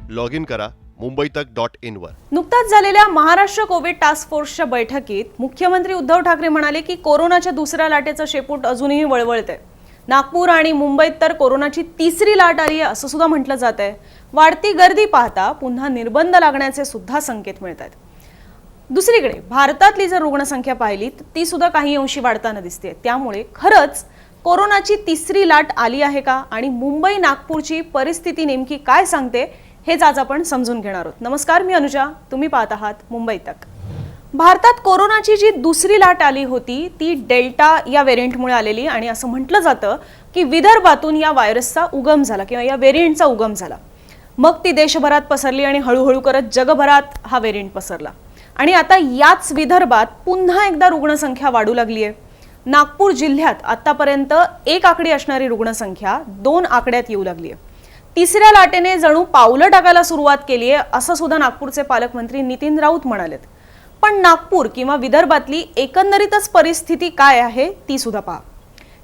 Log in करा मुंबईतक.in वर। नुकताच झालेल्या महाराष्ट्र कोविड टास्क फोर्सच्या बैठकीत मुख्यमंत्री उद्धव ठाकरे म्हणाले की कोरोनाच्या दुसऱ्या लाटेचं शेपूट अजूनही वळवळतंय। नागपूर आणि मुंबईत तर कोरोनाची तिसरी लाट आली आहे असं सुद्धा म्हटलं जात आहे। वाढती गर्दी पाहता पुन्हा निर्बंध लागण्याचे सुद्धा संकेत मिळत आहेत। दुसरीकडे भारतातली जर रुग्णसंख्या पाहिली तर ती सुद्धा काही अंशी वाढताना दिसते। त्यामुळे खरंच कोरोनाची तिसरी लाट आली आहे का आणि मुंबई नागपूरची परिस्थिती नेमकी काय सांगते हेच आज आपण समजून घेणार आहोत। नमस्कार, मी अनुजा, तुम्ही पाहत आहात मुंबई तक। भारतात कोरोनाची जी दुसरी लाट आली होती ती डेल्टा या व्हेरिएंटमुळे आलेली आणि असं म्हटलं जातं की विदर्भातून या व्हायरसचा उगम झाला किंवा या व्हेरिएंटचा उगम झाला। मग ती देशभरात पसरली आणि हळूहळू करत जगभरात हा व्हेरिएंट पसरला आणि आता याच विदर्भात पुन्हा एकदा रुग्णसंख्या वाढू लागली आहे। नागपूर जिल्ह्यात आतापर्यंत एक आकडी असणारी रुग्णसंख्या 2 आकड्यात येऊ लागली आहे। तिसऱ्या लाटेने जणू पावलं टाकायला सुरुवात केली आहे असं सुद्धा नागपूरचे पालकमंत्री नितीन राऊत म्हणालेत। पण नागपूर किंवा विदर्भातली एकंदरीतच परिस्थिती काय आहे ती सुद्धा पहा।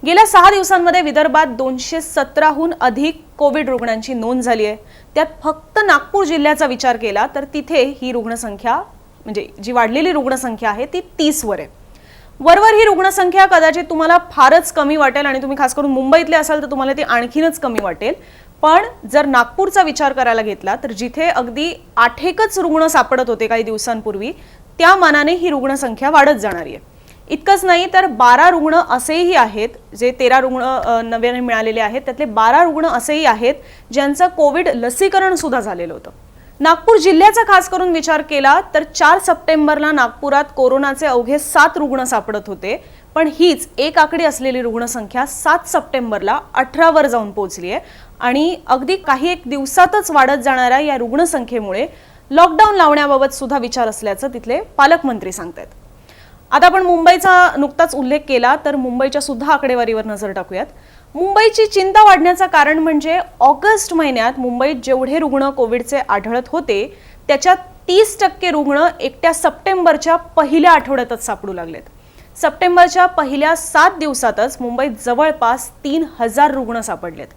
गेल्या 6 दिवसांमध्ये विदर्भात 217हून अधिक कोविड रुग्णांची नोंद झाली आहे। त्यात फक्त नागपूर जिल्ह्याचा विचार केला तर तिथे ही रुग्णसंख्या म्हणजे जी वाढलेली रुग्णसंख्या आहे ती 30 वर आहे। वरवर ही रुग्णसंख्या कदाचित तुम्हाला फारच कमी वाटेल आणि तुम्ही खास करून मुंबईतले असाल तर तुम्हाला ती आणखीनच कमी वाटेल। पण जर नागपूरचा विचार करायला घेतला तर जिथे अगदी 8 रुग्ण सापडत होते काही दिवसांपूर्वी त्या मानाने ही रुग्णसंख्या वाढत जाणार आहे। इतकंच नाही तर 12 रुग्ण असेही आहेत जे 13 रुग्ण नव्याने मिळालेले आहेत त्यातले 12 रुग्ण असेही आहेत ज्यांचं कोविड लसीकरण सुद्धा झालेलं होतं। नागपूर जिल्ह्याचा खास करून विचार केला तर 4 सप्टेंबरला नागपुरात कोरोनाचे अवघे 7 रुग्ण सापडत होते। पण हीच एक आकडी असलेली रुग्णसंख्या 7 सप्टेंबरला 18 वर जाऊन पोहोचली आहे आणि अगदी काही एक दिवसातच वाढत जाणाऱ्या या रुग्णसंख्येमुळे लॉकडाऊन लावण्याबाबत सुद्धा विचार असल्याचं तिथले पालकमंत्री सांगतात। आता आपण मुंबईचा नुकताच उल्लेख केला तर मुंबईच्या सुद्धा आकडेवारीवर नजर टाकूयात। मुंबईची चिंता वाढण्याचं कारण म्हणजे ऑगस्ट महिन्यात मुंबईत जेवढे रुग्ण कोविडचे आढळत होते त्याच्यात 30% रुग्ण एकट्या सप्टेंबरच्या पहिल्या आठवड्यातच सापडू लागलेत। सप्टेंबरच्या पहिल्या 7 दिवसातच मुंबईत जवळपास 3000 रुग्ण सापडलेत।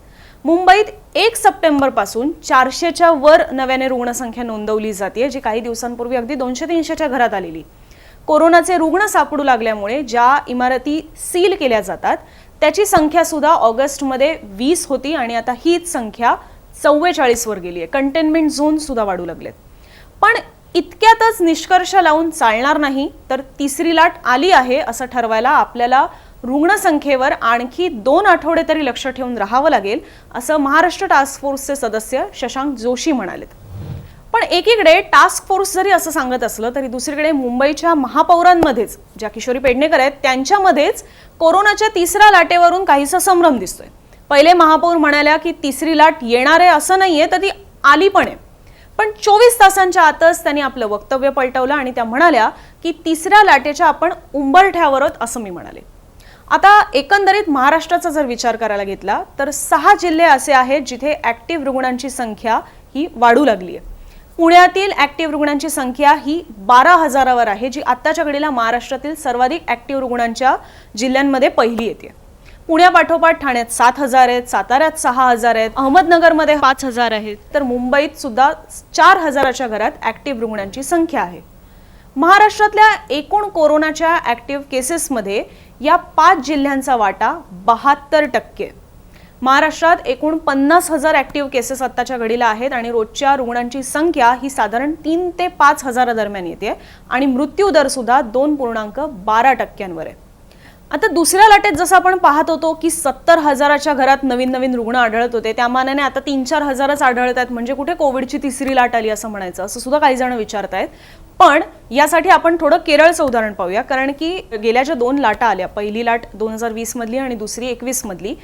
मुंबईत 1 सप्टेंबर पासून 400च्या वर नव्याने रुग्णसंख्या नोंदवली जाते जी काही दिवसांपूर्वी अगदी 200-300च्या घरात आलेली। कोरोनाचे रुग्ण सापडू लागल्यामुळे ज्या इमारती सील केल्या जातात त्याची संख्या सुद्धा ऑगस्टमध्ये 20 होती आणि आता हीच संख्या 44 वर गेली आहे। कंटेनमेंट झोन सुद्धा वाढू लागलेत। पण इतक्यातच निष्कर्ष लावून चालणार नाही तर तिसरी लाट आली आहे असं ठरवायला आपल्याला रुग्णसंख्येवर आणखी 2 आठवडे तरी लक्ष ठेवून राहावं लागेल असं महाराष्ट्र टास्क फोर्सचे सदस्य शशांक जोशी म्हणालेत। पण एकीकडे टास्क फोर्स जरी असं सांगत असलं तरी दुसरीकडे मुंबईच्या महापौरांमध्येच ज्या किशोरी पेडणेकर आहेत त्यांच्यामध्येच कोरोनाच्या तिसऱ्या लाटेवरून काहीसा संभ्रम दिसतोय। पहिले महापौर म्हणाल्या की तिसरी लाट येणार आहे असं नाहीये तर ती आली पण आहे। पण 24 तासांच्या आतच त्यांनी आपलं वक्तव्य पलटवलं आणि त्या म्हणाल्या की तिसऱ्या लाटेच्या आपण उंबरठ्यावर आहोत असं मी म्हणाले। आता एकंदरीत महाराष्ट्राचा जर विचार करायला घेतला तर 6 जिल्हे असे आहेत जिथे ऍक्टिव्ह रुग्णांची संख्या ही वाढू लागली आहे। पुण्यातील ऍक्टिव्ह रुग्णांची संख्या ही 12,000वर आहे जी आत्ताच्या घडीला महाराष्ट्रातील सर्वाधिक ऍक्टिव्ह रुग्णांच्या जिल्ह्यांमध्ये पहिली येते। पुण्यापाठोपाठ ठाण्यात 7,000 आहेत, साताऱ्यात 6,000 आहेत, अहमदनगरमध्ये 5,000 आहेत तर मुंबईत सुद्धा 4,000च्या घरात ऍक्टिव्ह रुग्णांची संख्या आहे। महाराष्ट्रातल्या एकूण कोरोनाच्या ऍक्टिव्ह केसेसमध्ये या 5 जिल्ह्यांचा वाटा 72%। महाराष्ट्रात एकूण 50,000 ऍक्टिव्ह केसेस आत्ताच्या घडीला आहेत आणि रोजच्या रुग्णांची संख्या ही साधारण 3 ते 5,000 दरम्यान येते आणि मृत्यू दर सुद्धा 2.12%वर आहे। आता दुसऱ्या लाटेत जसं आपण पाहत होतो की 70,000च्या घरात नवीन रुग्ण आढळत होते त्या मानाने आता 3-4 हजारच आढळत आहेत म्हणजे कुठे कोविडची तिसरी लाट आली असं म्हणायचं असं सुद्धा काही जण विचारतायत। पण यासाठी आपण थोडं केरळचं उदाहरण पाहूया कारण की गेल्या ज्या 2 लाटा आल्या पहिली लाट 2020 मधली आणि दुसरी 21 मधली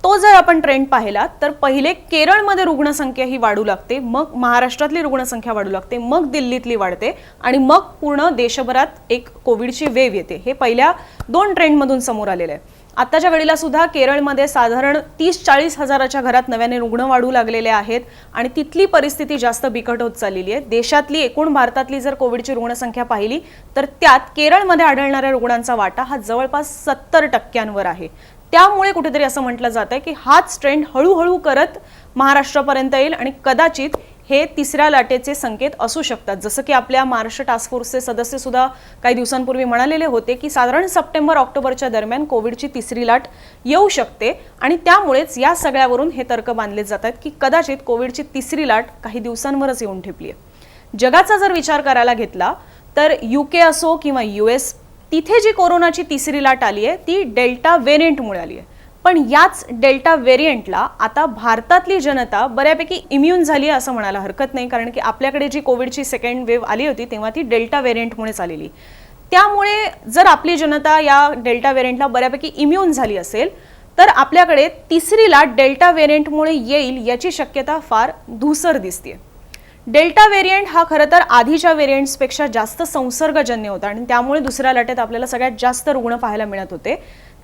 तो जर आपण ट्रेंड पाहिला तर पहिले केरळमध्ये रुग्णसंख्या ही वाढू लागते, मग महाराष्ट्रातली रुग्णसंख्या वाढू लागते, मग दिल्लीतली वाढते आणि मग पूर्ण देशभरात एक कोविडची वेव्ह येते। हे पहिल्या 2 ट्रेंडमधून समोर आलेलं आहे। आत्ताच्या घडीला सुद्धा केरळमध्ये साधारण 30-40 हजाराच्या घरात नव्याने रुग्ण वाढू लागलेले आहेत आणि तिथली परिस्थिती जास्त बिकट होत चाललेली आहे। देशातली एकूण भारतातली जर कोविडची रुग्णसंख्या पाहिली तर त्यात केरळमध्ये आढळणाऱ्या रुग्णांचा वाटा हा जवळपास 70%वर आहे। त्यामुळे कुठेतरी असं म्हटलं जातंय की हाच ट्रेंड हळूहळू करत महाराष्ट्रापर्यंत येईल आणि कदाचित हे तिसऱ्या लाटेचे संकेत असू शकतात. जसं की आपल्या महाराष्ट्र टास्क फोर्सचे सदस्य सुद्धा काही दिवसांपूर्वी म्हणालेले होते की साधारण सप्टेंबर-ऑक्टोबरच्या दरम्यान कोविडची तिसरी लाट येऊ शकते आणि त्यामुळेच या सगळ्यावरून हे तर्क बांधले जातात की कदाचित कोविडची तिसरी लाट काही दिवसांवरच येऊन ठेपली आहे. जगाचा जर विचार करायला घेतला तर UK असो किंवा US, तिथे जी कोरोनाची तिसरी लाट आली आहे ती डेल्टा व्हेरियंटमुळे आली आहे. पण याच डेल्टा व्हेरियंटला आता भारतातली जनता बऱ्यापैकी इम्यून झाली आहे असं म्हणायला हरकत नाही, कारण की आपल्याकडे जी कोविडची सेकंड वेव्ह आली होती तेव्हा ती डेल्टा व्हेरियंटमुळेच आलेली. त्यामुळे जर आपली जनता या डेल्टा व्हेरियंटला बऱ्यापैकी इम्यून झाली असेल तर आपल्याकडे तिसरी लाट डेल्टा व्हेरियंटमुळे येईल याची शक्यता फार धूसर दिसते. डेल्टा व्हेरियंट हा खरं तर आधीच्या व्हेरियंट्सपेक्षा जास्त संसर्गजन्य होता आणि त्यामुळे दुसऱ्या लाटेत आपल्याला सगळ्यात जास्त रुग्ण पाहायला मिळत होते.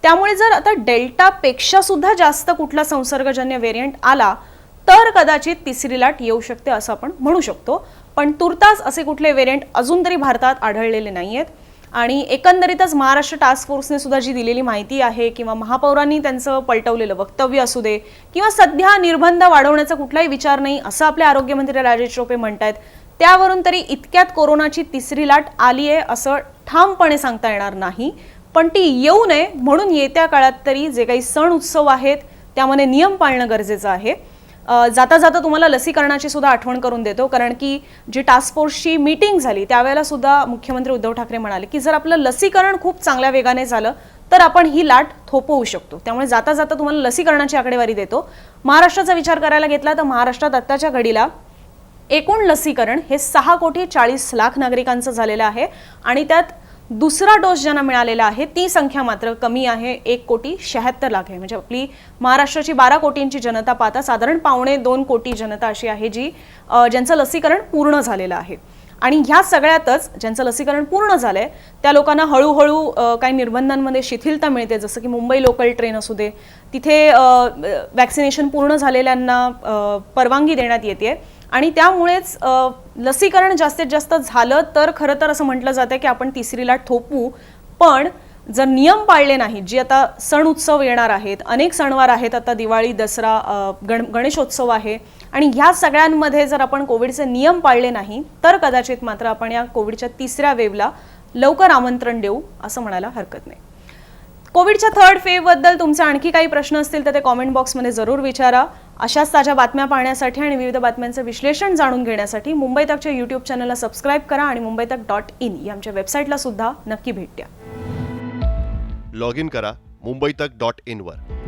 त्यामुळे जर आता डेल्टापेक्षा सुद्धा जास्त कुठला संसर्गजन्य व्हेरियंट आला तर कदाचित तिसरी लाट येऊ शकते असं आपण म्हणू शकतो. पण तुर्तास असे कुठले व्हेरियंट अजून तरी भारतात आढळलेले नाही आहेत. आणि एकंदरीतच महाराष्ट्र टास्क फोर्सने सुद्धा जी दिलेली माहिती आहे किंवा महापौरांनी त्यांचं पलटवलेलं वक्तव्य असू दे किंवा सध्या निर्बंध वाढवण्याचा कुठलाही विचार नाही असं आपले आरोग्यमंत्री राजेश टोपे म्हणतायत, त्यावरून तरी इतक्यात कोरोनाची तिसरी लाट आली आहे असं ठामपणे सांगता येणार नाही. पण ती येऊ नये म्हणून येत्या काळात तरी जे काही सण उत्सव आहेत त्यामध्ये नियम पाळणं गरजेचं आहे. जाता जाता तुम्हाला लसीकरणाची सुद्धा आठवण करून देतो, कारण की जी टास्क फोर्सची मीटिंग झाली त्यावेळेला सुद्धा मुख्यमंत्री उद्धव ठाकरे म्हणाले की जर आपलं लसीकरण खूप चांगल्या वेगाने झालं तर आपण ही लाट थोपवू शकतो. त्यामुळे जाता जाता तुम्हाला लसीकरणाची आकडेवारी देतो. महाराष्ट्राचा विचार करायला घेतला तर महाराष्ट्रात आत्ताच्या घडीला एकूण लसीकरण हे 6,40,00,000 नागरिकांचं झालेलं आहे आणि त्यात दुसरा डोस ज्यांना मिळालेला आहे ती संख्या मात्र कमी आहे, 1,76,00,000 आहे. म्हणजे आपली महाराष्ट्राची 12 कोटींची जनता पाहता साधारण 1.25 कोटी जनता अशी आहे जी ज्यांचं लसीकरण पूर्ण झालेलं आहे. आणि ह्या सगळ्यातच ज्यांचं लसीकरण पूर्ण झालंय त्या लोकांना हळूहळू काही निर्बंधांमध्ये शिथिलता मिळते, जसं की मुंबई लोकल ट्रेन असू दे तिथे वॅक्सिनेशन पूर्ण झालेल्यांना परवानगी देण्यात येते आणि त्यामुळेच लसीकरण जास्तीत जास्त झालं तर खरं तर असं म्हटलं जातं की आपण तिसरी लाट थोपवू. पण जर नियम पाळले नाहीत, जी आता सण उत्सव येणार आहेत, अनेक सणवार आहेत, आता दिवाळी, दसरा, गणेशोत्सव आहे आणि ह्या सगळ्यांमध्ये जर आपण कोविडचे नियम पाळले नाही तर कदाचित मात्र आपण या कोविडच्या तिसऱ्या वेव्हला लवकर आमंत्रण देऊ असं म्हणायला हरकत नाही. कोविडच्या थर्ड वेव्हबद्दल तुमचे आणखी काही प्रश्न असतील तर ते कॉमेंट बॉक्समध्ये जरूर विचारा. अशाच ताज्या बातम्या पाहण्यासाठी आणि विविध बातम्यांचं विश्लेषण जाणून घेण्यासाठी मुंबई तकच्या यूट्यूब चॅनलला सबस्क्राईब करा आणि mumbaitak.in या आमच्या वेबसाईटला सुद्धा नक्की भेट द्या. लॉग इन करा मुंबईतक.in वर.